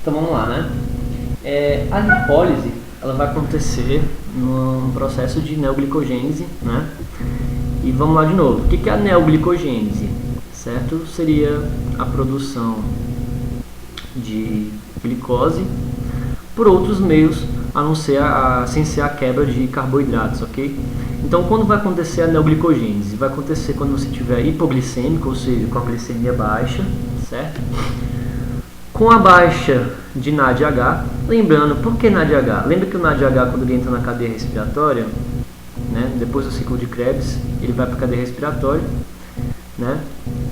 Então vamos lá, né? A lipólise ela vai acontecer num processo de neoglicogênese, né? E vamos lá de novo. O que é a neoglicogênese? Certo? Seria a produção de glicose por outros meios, a não ser sem ser a quebra de carboidratos, ok? Então, quando vai acontecer a neoglicogênese? Vai acontecer quando você tiver hipoglicêmico, ou seja, com a glicemia baixa, certo? Com a baixa de NADH, lembrando, por que NADH? Lembra que o NADH, quando ele entra na cadeia respiratória, né, depois do ciclo de Krebs, ele vai para a cadeia respiratória, né,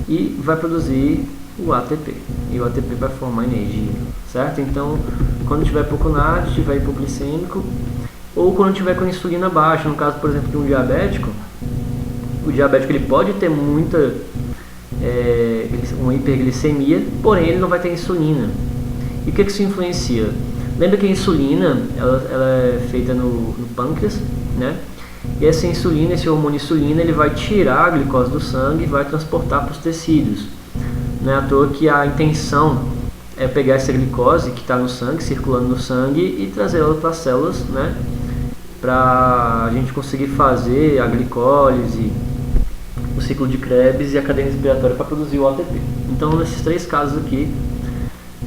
e vai produzir o ATP. E o ATP vai formar energia, certo? Então, quando tiver pouco NAD, tiver hipoglicêmico, ou quando tiver com insulina baixa, no caso, por exemplo, de um diabético, o diabético ele pode ter muita uma hiperglicemia, porém ele não vai ter insulina. E o que isso influencia? Lembra que a insulina ela é feita no pâncreas, né? E essa insulina, esse hormônio insulina, ele vai tirar a glicose do sangue e vai transportar para os tecidos. Não é à toa que a intenção é pegar essa glicose que está no sangue, circulando no sangue, e trazer ela para as células, né? Para a gente conseguir fazer a glicólise, o ciclo de Krebs e a cadeia respiratória para produzir o ATP. Então, nesses três casos aqui,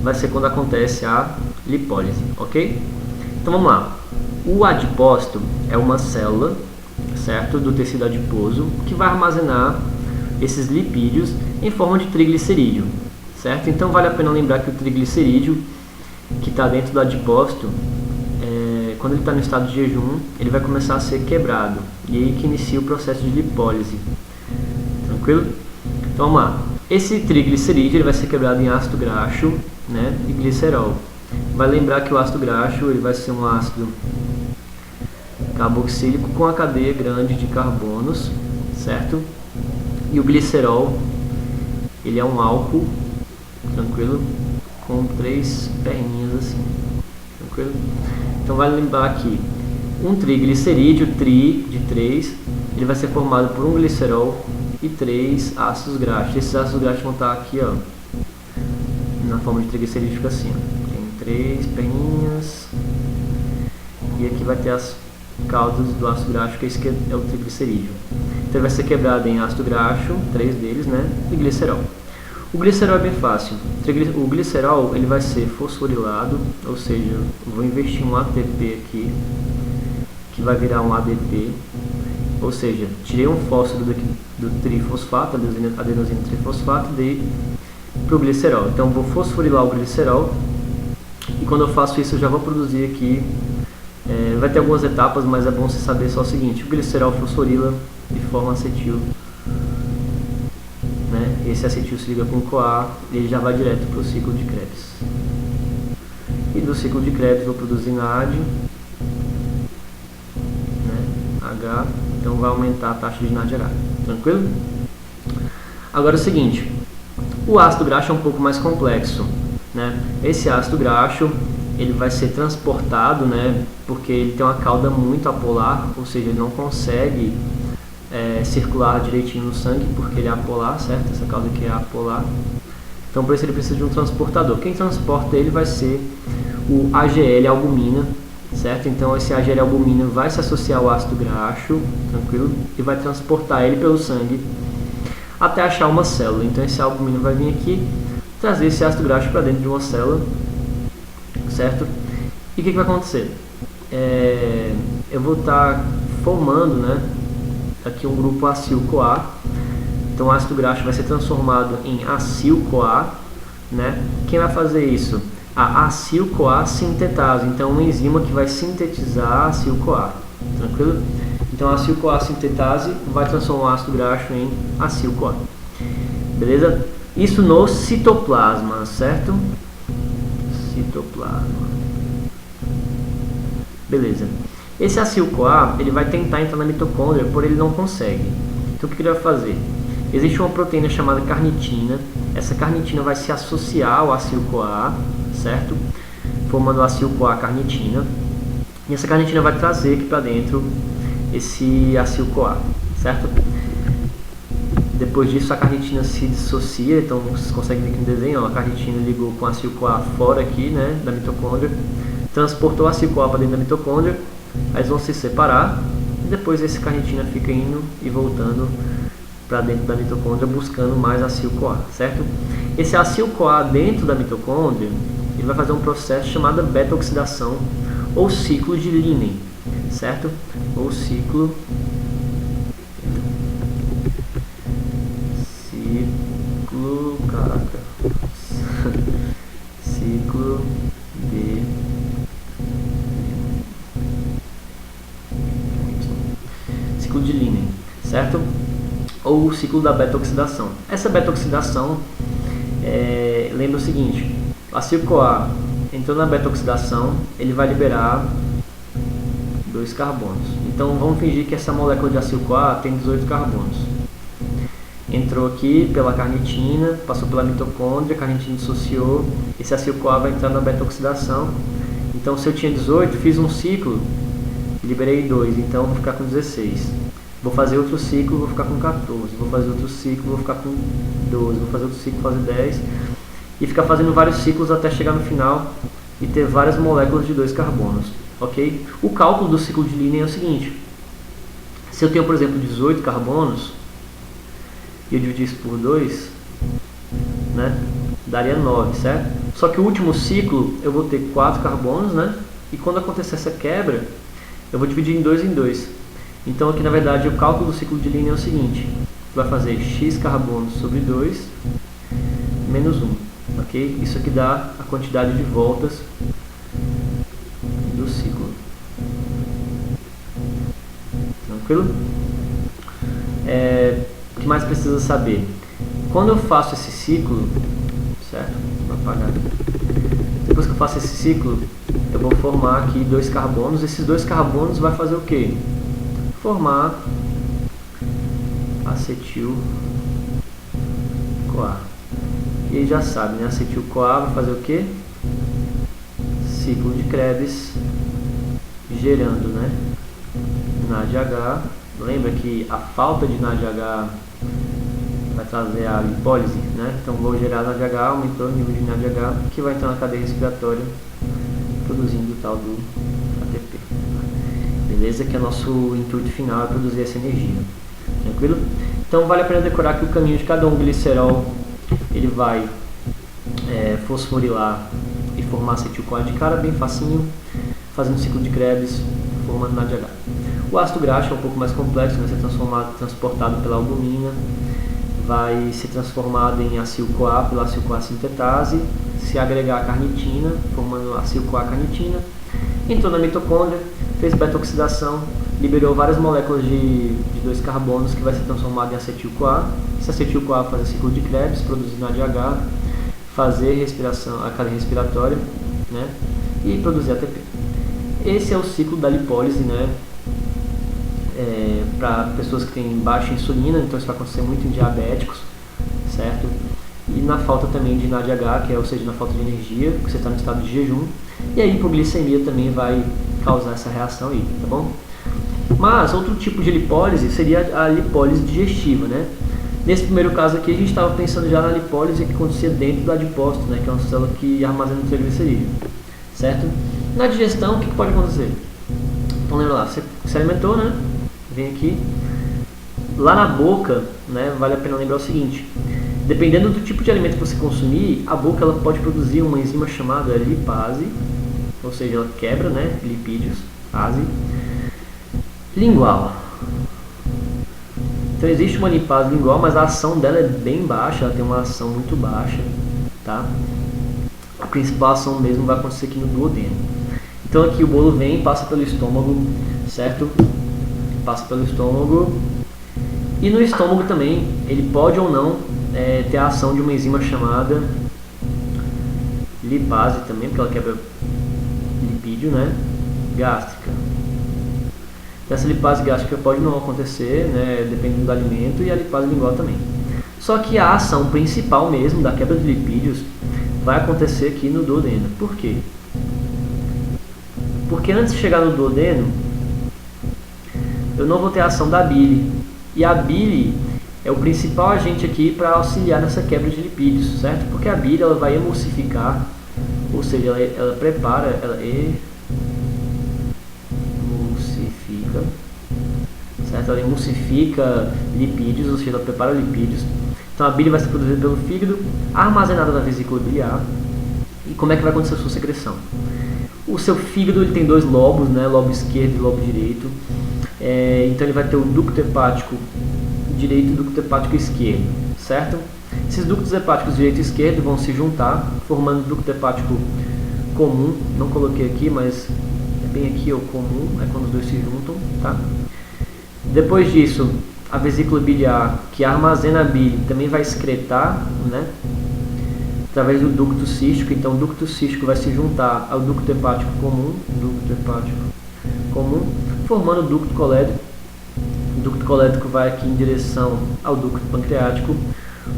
vai ser quando acontece a lipólise, ok? Então, vamos lá. O adipócito é uma célula, certo, do tecido adiposo, que vai armazenar esses lipídios em forma de triglicerídeo, certo? Então, vale a pena lembrar que o triglicerídeo, que está dentro do adipócito, quando ele está no estado de jejum, ele vai começar a ser quebrado, e aí que inicia o processo de lipólise. Tranquilo? Então vamos lá. Esse triglicerídeo ele vai ser quebrado em ácido graxo, né, e glicerol. Vai lembrar que o ácido graxo ele vai ser um ácido carboxílico com a cadeia grande de carbonos, certo? E o glicerol ele é um álcool, tranquilo, com 3 perninhas assim, tranquilo? Então vai lembrar que um triglicerídeo, tri de 3, ele vai ser formado por um glicerol e 3 ácidos graxos. Esses ácidos graxos vão estar aqui, ó, na forma de triglicerídeo, fica assim, ó. Tem 3 perninhas e aqui vai ter as caudas do ácido graxo, que esse que é o triglicerídeo. Então ele vai ser quebrado em ácido graxo, 3 deles, né, e glicerol. O glicerol é bem fácil. O glicerol ele vai ser fosforilado, ou seja, eu vou investir um ATP aqui, que vai virar um ADP. Ou seja, tirei um fósforo do trifosfato, adenosina trifosfato, e dei para o glicerol. Então vou fosforilar o glicerol, e quando eu faço isso eu já vou produzir aqui, vai ter algumas etapas, mas é bom você saber só o seguinte: o glicerol fosforila e forma acetil, né? Esse acetil se liga com o CoA e ele já vai direto para o ciclo de Krebs. E do ciclo de Krebs vou produzir NAD, né? H. Então vai aumentar a taxa de NADH, tranquilo? Agora é o seguinte, o ácido graxo é um pouco mais complexo, né? Esse ácido graxo ele vai ser transportado, né? Porque ele tem uma cauda muito apolar, ou seja, ele não consegue circular direitinho no sangue, porque ele é apolar, certo? Essa cauda aqui é apolar. Então por isso ele precisa de um transportador. Quem transporta ele vai ser o AGL-albumina, certo? Então esse AGL-albumina vai se associar ao ácido graxo, tranquilo? E vai transportar ele pelo sangue até achar uma célula. Então esse albumina vai vir aqui, trazer esse ácido graxo para dentro de uma célula, certo? E o que vai acontecer? Eu vou estar formando, né, aqui um grupo acil-CoA. Então o ácido graxo vai ser transformado em acil-CoA, né? Quem vai fazer isso? A acil-CoA sintetase, então uma enzima que vai sintetizar a acil-CoA, tranquilo? Então a acil-CoA sintetase vai transformar o ácido graxo em acil-CoA, beleza? Isso no citoplasma, certo? Citoplasma, beleza. Esse acil-CoA ele vai tentar entrar na mitocôndria, porém ele não consegue. Então o que ele vai fazer? Existe uma proteína chamada carnitina. Essa carnitina vai se associar ao acil-CoA, certo? Formando o acil-CoA carnitina. E essa carnitina vai trazer aqui para dentro esse acil-CoA, certo? Depois disso a carnitina se dissocia, então vocês conseguem ver aqui no desenho, ó, a carnitina ligou com a acil-CoA fora aqui, né, da mitocôndria, transportou a acil-CoA para dentro da mitocôndria, aí eles vão se separar, e depois esse carnitina fica indo e voltando para dentro da mitocôndria buscando mais acil-CoA, certo? Esse acil-CoA dentro da mitocôndria, ele vai fazer um processo chamado beta-oxidação ou ciclo de Linné, certo? Ou ciclo de ciclo de Linné, certo? Ou o ciclo da beta-oxidação. Essa beta-oxidação, lembra o seguinte, a acil-CoA entrou na beta-oxidação, ele vai liberar 2 carbonos. Então vamos fingir que essa molécula de acil-CoA tem 18 carbonos. Entrou aqui pela carnitina, passou pela mitocôndria, a carnitina dissociou, esse acil-CoA vai entrar na beta-oxidação. Então se eu tinha 18, fiz um ciclo, liberei 2, então vou ficar com 16. Vou fazer outro ciclo, vou ficar com 14. Vou fazer outro ciclo, vou ficar com 12. Vou fazer outro ciclo, fazer 10. E ficar fazendo vários ciclos até chegar no final e ter várias moléculas de 2 carbonos. Ok? O cálculo do ciclo de Linné é o seguinte. Se eu tenho, por exemplo, 18 carbonos, e eu dividir isso por 2, né, daria 9, certo? Só que o último ciclo eu vou ter 4 carbonos, né? E quando acontecer essa quebra, eu vou dividir em 2. Então aqui na verdade o cálculo do ciclo de Linné é o seguinte: vai fazer x carbonos sobre 2 menos 1, ok? Isso aqui dá a quantidade de voltas do ciclo. Tranquilo? O que mais precisa saber? Quando eu faço esse ciclo, certo? Vou apagar. Depois que eu faço esse ciclo, eu vou formar aqui 2 carbonos. Esses 2 carbonos vai fazer o quê? Formar acetil-CoA. E aí já sabe, né? Acetil-CoA vai fazer o quê? Ciclo de Krebs, gerando, né, NADH. Lembra que a falta de NADH vai trazer a lipólise, né? Então vou gerar NADH, aumentou o nível de NADH, que vai entrar na cadeia respiratória, produzindo o tal do ATP. Beleza? Que é o nosso intuito final, é produzir essa energia. Tranquilo? Então vale a pena decorar que o caminho de cada um glicerol, ele vai fosforilar e formar acetil-CoA de cara, bem facinho, fazendo ciclo de Krebs, formando NADH. O ácido graxo é um pouco mais complexo, vai ser transportado pela albumina, vai ser transformado em acil-CoA pela acil-CoA sintetase, se agregar a carnitina, formando acil-CoA-carnitina, entrou na mitocôndria, fez beta-oxidação, liberou várias moléculas de 2 carbonos que vai ser transformado em acetil-CoA. Esse acetil-CoA vai fazer ciclo de Krebs, produzir NADH, fazer respiração, a cadeia respiratória, né, e produzir ATP. Esse é o ciclo da lipólise, né, para pessoas que têm baixa insulina, então isso vai acontecer muito em diabéticos, certo? E na falta também de NADH, ou seja, na falta de energia, porque você está no estado de jejum, e a hipoglicemia também vai causar essa reação aí, tá bom? Mas outro tipo de lipólise seria a lipólise digestiva, né? Nesse primeiro caso aqui a gente estava pensando já na lipólise que acontecia dentro do adipócito, né? Que é uma célula que armazena o triglicerídeo, certo? Na digestão, o que pode acontecer? Então lembra lá, você se alimentou, né? Vem aqui, lá na boca, né, vale a pena lembrar o seguinte: dependendo do tipo de alimento que você consumir, a boca ela pode produzir uma enzima chamada lipase, ou seja, ela quebra, né, lipídios, ase lingual. Então existe uma lipase lingual, mas a ação dela é bem baixa, ela tem uma ação muito baixa, tá? A principal ação mesmo vai acontecer aqui no duodeno. Então aqui o bolo vem, passa pelo estômago, certo? Passa pelo estômago, e no estômago também ele pode ou não ter a ação de uma enzima chamada lipase também, porque ela quebra lipídio, né, gástrica. Essa lipase gástrica pode não acontecer, né, dependendo do alimento, e a lipase lingual também. Só que a ação principal mesmo da quebra de lipídios vai acontecer aqui no duodeno. Por quê? Porque antes de chegar no duodeno, eu não vou ter a ação da bile. E a bile, é o principal agente aqui para auxiliar nessa quebra de lipídios, certo? Porque a bile ela vai emulsificar, ou seja, ela prepara, ela emulsifica, certo? Ela emulsifica lipídios, ou seja, ela prepara lipídios. Então a bile vai ser produzida pelo fígado, armazenada na vesícula biliar. E como é que vai acontecer a sua secreção? O seu fígado ele tem dois lobos, né? Lobo esquerdo e lobo direito. Então ele vai ter o ducto hepático direito e o ducto hepático esquerdo, certo? Esses ductos hepáticos direito e esquerdo vão se juntar, formando o ducto hepático comum. Não coloquei aqui, mas é bem aqui o comum, é quando os dois se juntam, tá? Depois disso, a vesícula biliar, que armazena a bile, também vai excretar, né? Através do ducto cístico. Então o ducto cístico vai se juntar ao ducto hepático comum, formando o ducto colédrico. O ducto colédrico vai aqui em direção ao ducto pancreático.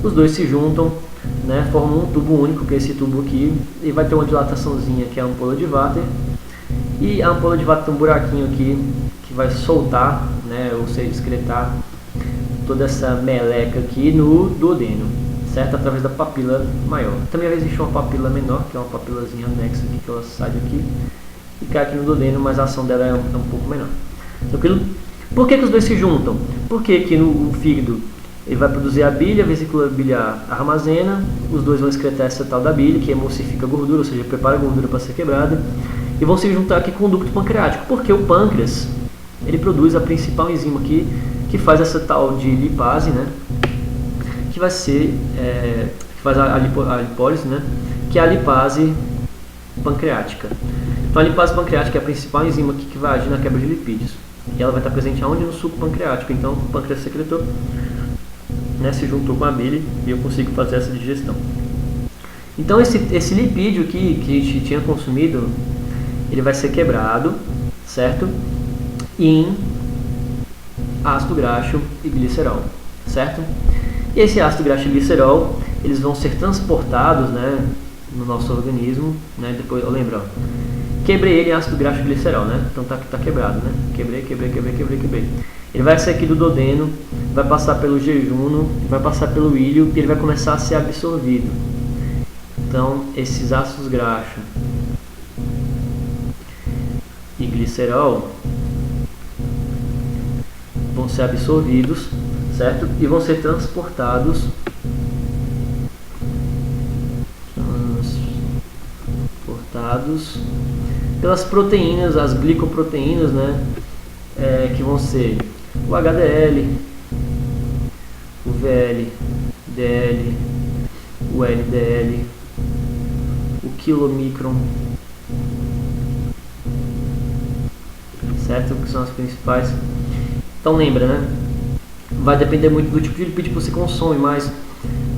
Os dois se juntam, né, formam um tubo único, que é esse tubo aqui, e vai ter uma dilataçãozinha, que é a ampola de Vater. E a ampola de Vater tem um buraquinho aqui que vai soltar, né, ou seja, excretar toda essa meleca aqui no duodeno, certo? Através da papila maior. Também vai existir uma papila menor, que é uma papilazinha anexa aqui, que ela sai daqui e cai aqui no duodeno, mas a ação dela é um pouco menor. Tranquilo? Por que os dois se juntam? Porque aqui no fígado ele vai produzir a bile, a vesícula biliar armazena, os dois vão excretar essa tal da bile, que emulsifica a gordura, ou seja, prepara a gordura para ser quebrada, e vão se juntar aqui com o ducto pancreático, porque o pâncreas ele produz a principal enzima aqui, que faz essa tal de lipase, né? Que vai ser, que faz a lipólise, né? Que é a lipase pancreática. Então a lipase pancreática é a principal enzima aqui que vai agir na quebra de lipídios. E ela vai estar presente aonde? No suco pancreático. Então o pâncreas secretou, né, se juntou com a bile e eu consigo fazer essa digestão. Então esse lipídio aqui que a gente tinha consumido, ele vai ser quebrado, certo? Em ácido graxo e glicerol, certo? E esse ácido graxo e glicerol, eles vão ser transportados, né, no nosso organismo, né? Depois, lembra, quebrei ele em ácido graxo e glicerol, né? Então tá quebrado, né? Quebrei. Ele vai sair aqui do duodeno, vai passar pelo jejuno, vai passar pelo ilho e ele vai começar a ser absorvido. Então esses ácidos graxo e glicerol vão ser absorvidos, certo? E vão ser transportados pelas proteínas, as glicoproteínas, né? Que vão ser o HDL, o VLDL, o LDL, o quilomicron, certo? Que são as principais. Então lembra, né? Vai depender muito do tipo de lipídio que você consome, mas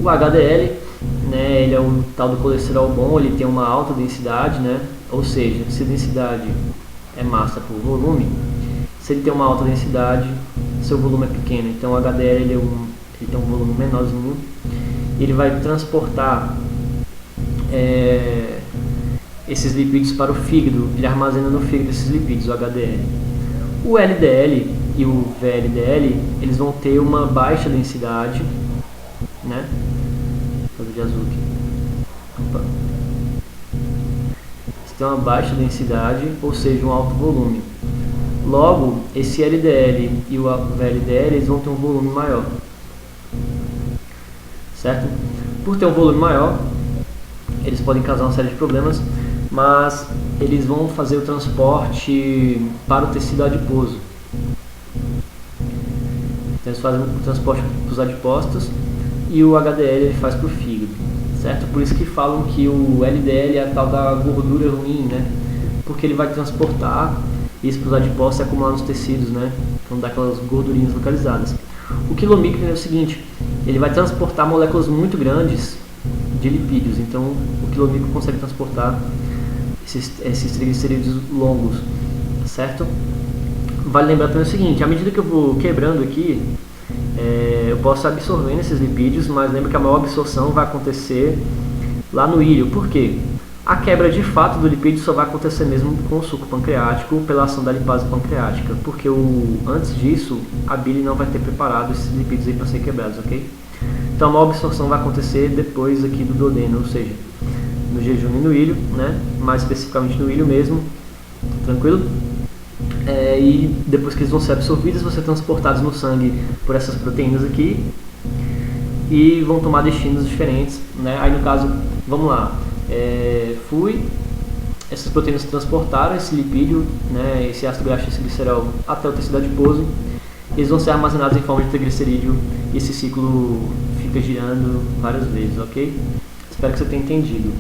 o HDL, né, ele é o tal do colesterol bom, ele tem uma alta densidade, né? Ou seja, se a densidade é massa por volume, se ele tem uma alta densidade, seu volume é pequeno. Então o HDL ele tem um volume menorzinho, ele vai transportar esses lipídios para o fígado, ele armazena no fígado esses lipídios, o HDL. O LDL e o VLDL, eles vão ter uma baixa densidade, né? Vou fazer de azul aqui. Opa. Eles têm uma baixa densidade, ou seja, um alto volume. Logo, esse LDL e o VLDL, eles vão ter um volume maior, certo? Por ter um volume maior, eles podem causar uma série de problemas, mas eles vão fazer o transporte para o tecido adiposo. Então eles fazem o transporte para os adipócitos e o HDL ele faz para o fígado, certo? Por isso que falam que o LDL é a tal da gordura ruim, né? Porque ele vai transportar isso para os adipócitos e acumular nos tecidos, né? Então dá aquelas gordurinhas localizadas. O quilomicron é o seguinte, ele vai transportar moléculas muito grandes de lipídios, então o quilomicron consegue transportar esses triglicerídeos longos, certo? Vale lembrar também o seguinte, à medida que eu vou quebrando aqui, eu posso absorvendo esses lipídios, mas lembra que a maior absorção vai acontecer lá no ilho. Por quê? A quebra de fato do lipídio só vai acontecer mesmo com o suco pancreático pela ação da lipase pancreática, porque antes disso a bile não vai ter preparado esses lipídios aí para ser quebrados, ok? Então a maior absorção vai acontecer depois aqui do duodeno, ou seja, no jejum e no ilho, né? Mais especificamente no ilho mesmo, tranquilo? E depois que eles vão ser absorvidos, vão ser transportados no sangue por essas proteínas aqui e vão tomar destinos diferentes, né? Aí no caso, vamos lá, essas proteínas transportaram esse lipídio, né, esse ácido graxo e esse glicerol até o tecido adiposo, eles vão ser armazenados em forma de triglicerídeo e esse ciclo fica girando várias vezes, ok? Espero que você tenha entendido.